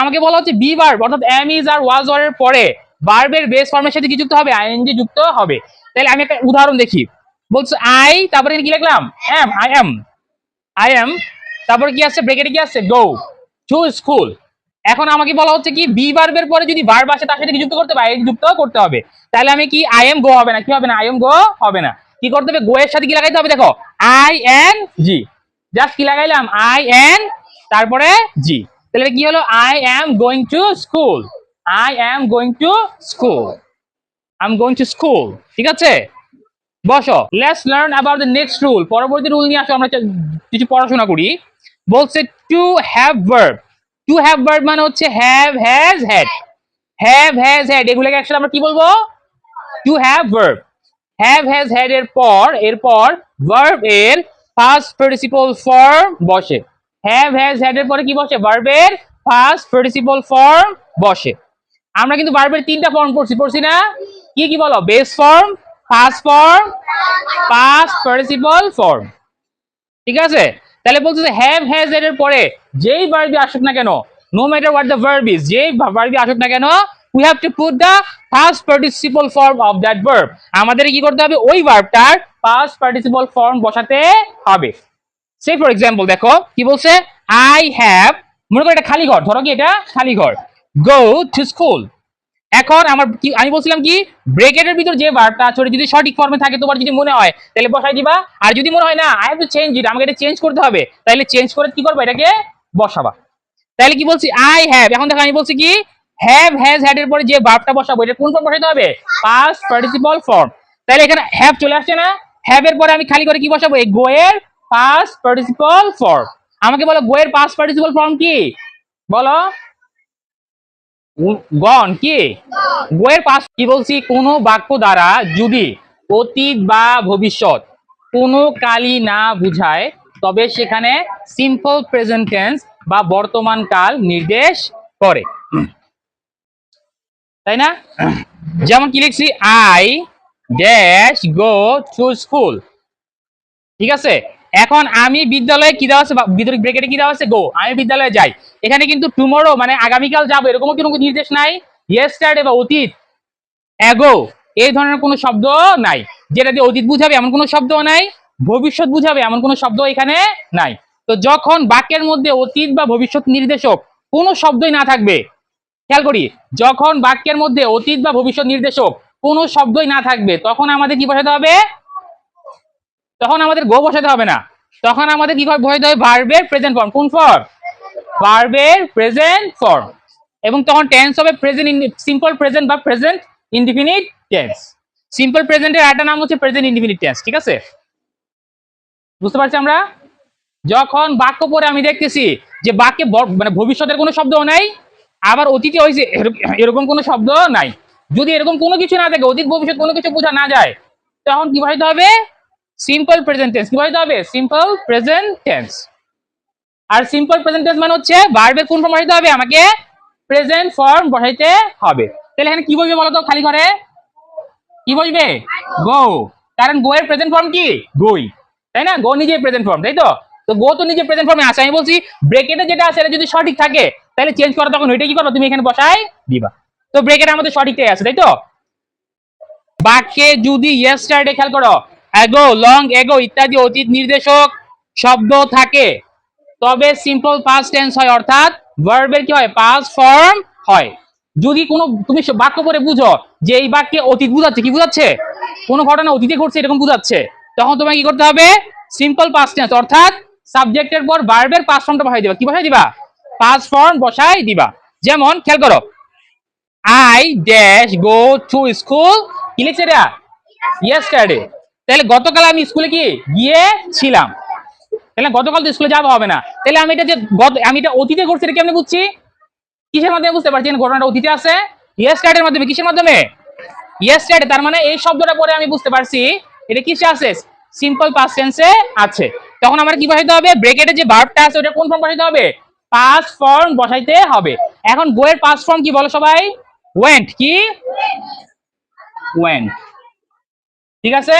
আমাকে বলা হচ্ছে বি ভার্ব অর্থাৎ am is are was were এর পরে ভার্বের বেস ফর্মের সাথে কি যুক্ত হবে, আইএনজি যুক্ত হবে। তাহলে আমি একটা উদাহরণ দেখি। বলছো আই, তারপরে কি লিখলাম এম, আই এম, তারপরে কি আছে ব্র্যাকেটে কি আছে গো টু স্কুল। এখন আমাকে বলা হচ্ছে কি বি ভার্বের পরে যদি ভার্ব আসে তার সাথে কি যুক্ত করতে হবে, আইএনজি যুক্ত করতে হবে। তাহলে আমি কি আই এম গো হবে না, কি হবে না, আই এম গো হবে না। কি করতে হবে, গো এর সাথে কি লাগাইতে হবে, দেখো আই এন জি, জাস্ট কি লাগাইলাম আই এন তারপরে জি। তাহলে কি হলো, I am going to school, I am going to school, I am going to school. ঠিক আছে, বসো। Let's learn about the next rule. পরবর্তী রুল নিয়ে আসো, আমরা কিছু পড়াশোনা করি। বলছে to have verb. To have verb মানে হচ্ছে have, has, had. Have, has, had এগুলোকে একসাথে আমরা কি বলবো, to have verb. Have, has, had এরপর ভার্ব এর ফার্স্ট পার্টিসিপল ফর্ম বসে। হ্যাভ, হ্যাজ, হ্যাড এর পরে কি বসে, ভার্বের ফার্স্ট পার্টিসিপল ফর্ম বসে। আমরা কিন্তু ভার্বের তিনটা ফর্ম পড়ছি না, কি কি বলো, base form, first form, past participle form. ঠিক আছে, তাহলে বলছে যে হ্যাভ, হ্যাজ এর পরে যেই ভার্বই আসুক না কেন, no matter what the verb is, যেই ভার্বই আসুক না কেন, we have to put the past participle form of that verb। আমাদের কি করতে হবে, ওই ভার্বটার past participle form বসাতে হবে। সে ফর এক্সাম্পল দেখো কি বলছে, আই হ্যাভ, মনে করো এটা খালি ঘর, ধরো কি এটা খালি ঘর, গো টু স্কুল। এখন আমার কি আমি বলছিলাম কি, ব্রেকেটের ভিতর যে ভার্বটা আছে যদি সঠিক ফর্মে থাকে, তোমার যদি মনে হয় তাহলে বসাই দিবা, আর যদি মনে হয় না I have to change it, আমাকে এটা চেঞ্জ করতে হবে, তাহলে চেঞ্জ করে কি করবা, এটাকে বসাবা। তাহলে কি বলছি, আই হ্যাভ, এখন দেখো আমি বলছি কি হ্যাভ, হ্যাজ, হ্যাড এর পরে যে ভার্বটা বসাবো এটা কোন ফর্ম বসাইতে হবে, পাস্ট পার্টিসিপল ফর্ম। তাহলে এখানে হ্যাভ চলে আসছে না, হ্যাভ এর পরে আমি খালি করে কি বসাবো, এই গো এর পাস্ট পার্টিসিপল ফর্ম। আমাকে বলো গো এর পাস্ট পার্টিসিপল ফর্ম কি, বলো গন কি, গোয়ের পাশ কি বলছি, কোন বাক্য দ্বারা যদি অতীত বা ভবিষ্যৎ কোনো কালই না বুঝায় তবে সেখানে সিম্পল প্রেজেন্ট টেন্স বা বর্তমান কাল নির্দেশ করে, তাই না? যেমন কি লিখছি, I dash go to school. ঠিক আছে, এখন আমি বিদ্যালয়ে কি দেওয়া আছে, ভিতরে ব্রেকেটে কি দেওয়া আছে গো, আমি বিদ্যালয়ে যাই। এখানে কিন্তু টুমরো মানে আগামীকাল যাবো এরকমও কোনো নির্দেশ নাই, ইয়েস্টারডে বা অতীত, অ্যাগো এই ধরনের কোনো শব্দ নাই, যেটা দিয়ে অতীত বুঝাবে এমন কোনো শব্দ নাই, ভবিষ্যৎ বুঝাবে এমন কোনো শব্দ এখানে নাই। তো যখন বাক্যের মধ্যে অতীত বা ভবিষ্যৎ নির্দেশক কোনো শব্দই না থাকবে, খেয়াল করি, যখন বাক্যের মধ্যে অতীত বা ভবিষ্যৎ নির্দেশক কোনো শব্দই না থাকবে, তখন আমাদের কি বসাতে হবে, তখন আমাদের গো বসাতে হবে না, তখন আমাদের কি বসাতে হবে, ভার্বের প্রেজেন্ট ফর্ম। কোন ফর্ম, ভার্বের প্রেজেন্ট ফর্ম। এবং তখন টেন্স হবে প্রেজেন্ট সিম্পল প্রেজেন্ট বা প্রেজেন্ট ইনডিফিনিট টেন্স। সিম্পল প্রেজেন্টের আরেকটা নাম হচ্ছে প্রেজেন্ট ইনডিফিনিট টেন্স। ঠিক আছে, বুঝতে পারছি আমরা? যখন বাক্য পড়ে আমি দেখতেছি যে বাক্যে মানে ভবিষ্যতের কোনো শব্দ নাই, আবার অতীতে হয়েছে এরকম কোনো শব্দ নাই, যদি এরকম কোনো কিছু না থাকে, অতীত ভবিষ্যৎ কোনো কিছু বোঝা না যায়, তখন কি বসাইতে হবে, সিম্পল প্রেজেন্ট টেন্স। কি বসাইতে হবে, সিম্পল প্রেজেন্ট টেন্স। আর সিম্পল প্রেজেন্ট টেন্স মানে হচ্ছে ভার্বের কোন ফর্ম বসাইতে হবে, আমাকে প্রেজেন্ট ফর্ম বসাইতে হবে। তাহলে এখানে কি বলবে বলো তো, খালি করে কি বলবে, গো, কারণ গো এর প্রেজেন্ট ফর্ম কি, গোই, তাই না? গো নিজে প্রেজেন্ট ফর্ম, তাই তো? তো গো তো নিজে প্রেজেন্ট ফর্মে আছে। আমি বলছি ব্রেকেটে যেটা আছে এটা যদি সঠিক থাকে তাহলে চেঞ্জ করো, তখন ওইটা কি করো, তুমি এখানে বসাই দিবা। তো ব্রেকেটে আমাদের সঠিকটাই আছে, তাই তো? বাক্যে যদি ইয়েস্টারডে, খেয়াল করো, অ্যাগো, লং এগো ইত্যাদি অতীত নির্দেশক শব্দ থাকে তবে সিম্পল পাস্ট টেন্স হয়, অর্থাৎ ভার্বের কি হয়, পাস্ট ফর্ম হয়। যদি কোনো তুমি বাক্য করে বুঝো যে এই বাক্যে অতীত বুঝাচ্ছে, কি বুঝাচ্ছে, কোনো ঘটনা অতীতে ঘটছে এরকম বুঝাচ্ছে, তখন তোমাকে কি করতে হবে, সিম্পল পাস্ট টেন্স অর্থাৎ সাবজেক্টের পর ভার্বের পাস্ট ফর্মটা বসাই দিবা। কি বসাই দিবা, পাস্ট ফর্ম বসাই দিবা। যেমন খেয়াল করো, I dash go to school, কি লিখছে এটা, ইয়েস্টারডে। তাহলে গতকাল আমি স্কুলে কি গিয়েছিলাম, তাহলে গতকাল তো স্কুলে যাওয়া হবে না। তাহলে আমি এটা যে আমি এটা অতীতে করছি এটা কেমনে বুঝছি, কিসের মাধ্যমে বুঝতে পারছি, ঘটনাটা অতীতে আছে, ইয়েস্টারডের মাধ্যমে। কিসের মাধ্যমে, ইয়েস্টারডে। তার মানে এই শব্দটা পরে আমি বুঝতে পারছি এটা কিসে আছে, সিম্পল পাস্ট টেন্সে আছে। তখন আমার কি বসাইতে হবে, ব্রেকেটে যে ভার্বটা আছে ওটা কোন ফর্ম বসাইতে হবে, পাস্ট ফর্ম বসাইতে হবে। এখন গো এর পাস্ট ফর্ম কি বলো সবাই, ওয়েন্ট। কি, ওয়েন্ট। ঠিক আছে।